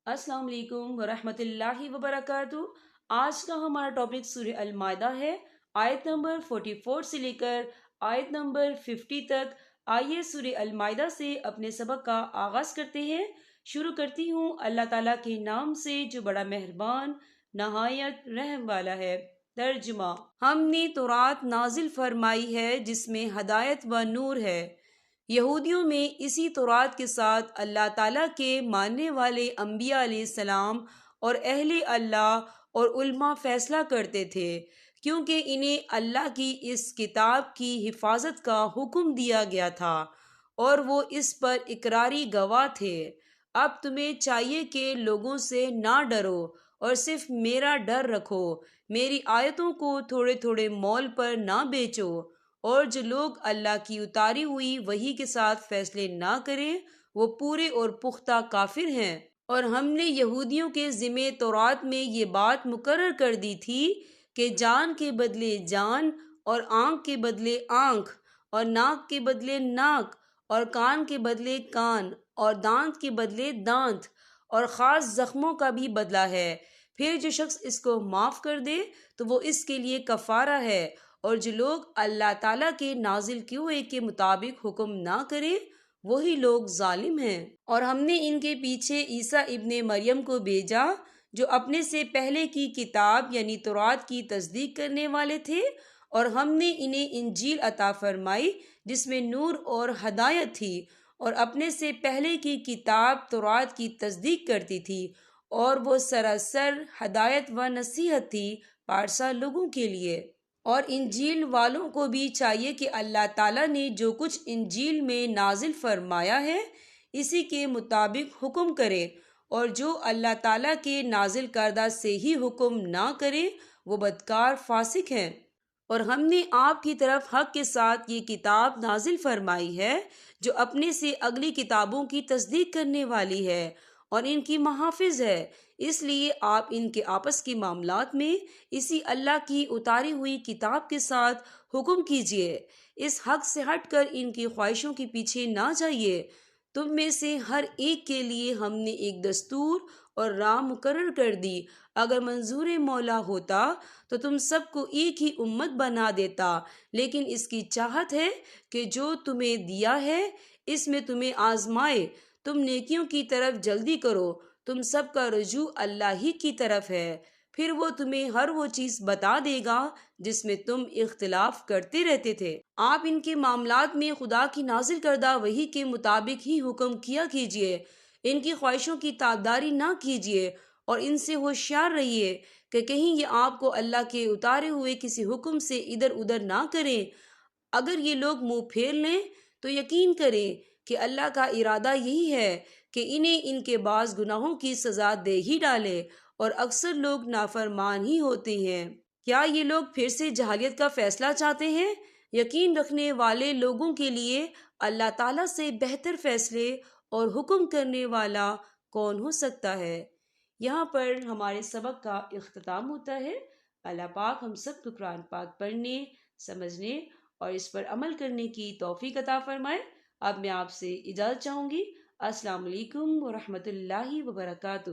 السلام علیکم ورحمۃ اللہ وبرکاتہ۔ آج کا ہمارا ٹاپک سورہ المائدہ ہے، آیت نمبر 44 سے لے کر آیت نمبر 50 تک۔ آئیے سورہ المائدہ سے اپنے سبق کا آغاز کرتے ہیں۔ شروع کرتی ہوں اللہ تعالیٰ کے نام سے جو بڑا مہربان نہایت رحم والا ہے۔ ترجمہ: ہم نے تورات نازل فرمائی ہے جس میں ہدایت و نور ہے۔ یہودیوں میں اسی تورات کے ساتھ اللہ تعالیٰ کے ماننے والے انبیاء علیہ السلام اور اہل اللہ اور علماء فیصلہ کرتے تھے، کیونکہ انہیں اللہ کی اس کتاب کی حفاظت کا حکم دیا گیا تھا اور وہ اس پر اقراری گواہ تھے۔ اب تمہیں چاہیے کہ لوگوں سے نہ ڈرو اور صرف میرا ڈر رکھو، میری آیتوں کو تھوڑے تھوڑے مول پر نہ بیچو، اور جو لوگ اللہ کی اتاری ہوئی وحی کے ساتھ فیصلے نہ کریں وہ پورے اور پختہ کافر ہیں۔ اور ہم نے یہودیوں کے ذمہ تورات میں یہ بات مقرر کر دی تھی کہ جان کے بدلے جان، اور آنکھ کے بدلے آنکھ، اور ناک کے بدلے ناک، اور کان کے بدلے کان، اور دانت کے بدلے دانت، اور خاص زخموں کا بھی بدلہ ہے۔ پھر جو شخص اس کو معاف کر دے تو وہ اس کے لیے کفارہ ہے، اور جو لوگ اللہ تعالیٰ کے نازل کیے ہوئے کے مطابق حکم نہ کریں وہی لوگ ظالم ہیں۔ اور ہم نے ان کے پیچھے عیسیٰ ابن مریم کو بھیجا جو اپنے سے پہلے کی کتاب یعنی تورات کی تصدیق کرنے والے تھے، اور ہم نے انہیں انجیل عطا فرمائی جس میں نور اور ہدایت تھی، اور اپنے سے پہلے کی کتاب تورات کی تصدیق کرتی تھی، اور وہ سراسر ہدایت و نصیحت تھی پارسا لوگوں کے لیے۔ اور انجیل والوں کو بھی چاہیے کہ اللہ تعالیٰ نے جو کچھ انجیل میں نازل فرمایا ہے اسی کے مطابق حکم کرے، اور جو اللہ تعالیٰ کے نازل کردہ سے ہی حکم نہ کرے وہ بدکار فاسق ہیں۔ اور ہم نے آپ کی طرف حق کے ساتھ یہ کتاب نازل فرمائی ہے جو اپنے سے اگلی کتابوں کی تصدیق کرنے والی ہے اور ان کی محافظ ہے، اس لیے آپ ان کے آپس کے معاملات میں اسی اللہ کی اتاری ہوئی کتاب کے ساتھ حکم کیجیے۔ اس حق سے ہٹ کر ان کی خواہشوں کے پیچھے نہ جائیے۔ تم میں سے ہر ایک کے لیے ہم نے ایک دستور اور راہ مقرر کر دی۔ اگر منظور مولا ہوتا تو تم سب کو ایک ہی امت بنا دیتا، لیکن اس کی چاہت ہے کہ جو تمہیں دیا ہے اس میں تمہیں آزمائے۔ تم نیکیوں کی طرف جلدی کرو، تم سب کا رجوع اللہ ہی کی طرف ہے، پھر وہ تمہیں ہر وہ چیز بتا دے گا جس میں تم اختلاف کرتے رہتے تھے۔ آپ ان کے معاملات میں خدا کی نازل کردہ وحی کے مطابق ہی حکم کیا کیجیے، ان کی خواہشوں کی تابعداری نہ کیجیے، اور ان سے ہوشیار رہیے کہ کہیں یہ آپ کو اللہ کے اتارے ہوئے کسی حکم سے ادھر ادھر نہ کریں۔ اگر یہ لوگ منہ پھیر لیں تو یقین کریں کہ اللہ کا ارادہ یہی ہے کہ انہیں ان کے بعض گناہوں کی سزا دے ہی ڈالے، اور اکثر لوگ نافرمان ہی ہوتے ہیں۔ کیا یہ لوگ پھر سے جہالیت کا فیصلہ چاہتے ہیں؟ یقین رکھنے والے لوگوں کے لیے اللہ تعالیٰ سے بہتر فیصلے اور حکم کرنے والا کون ہو سکتا ہے۔ یہاں پر ہمارے سبق کا اختتام ہوتا ہے۔ اللہ پاک ہم سب کو قرآن پاک پڑھنے، سمجھنے اور اس پر عمل کرنے کی توفیق عطا فرمائے۔ اب میں آپ سے اجازت چاہوں گی۔ السلام علیکم ورحمۃ اللہ وبرکاتہ۔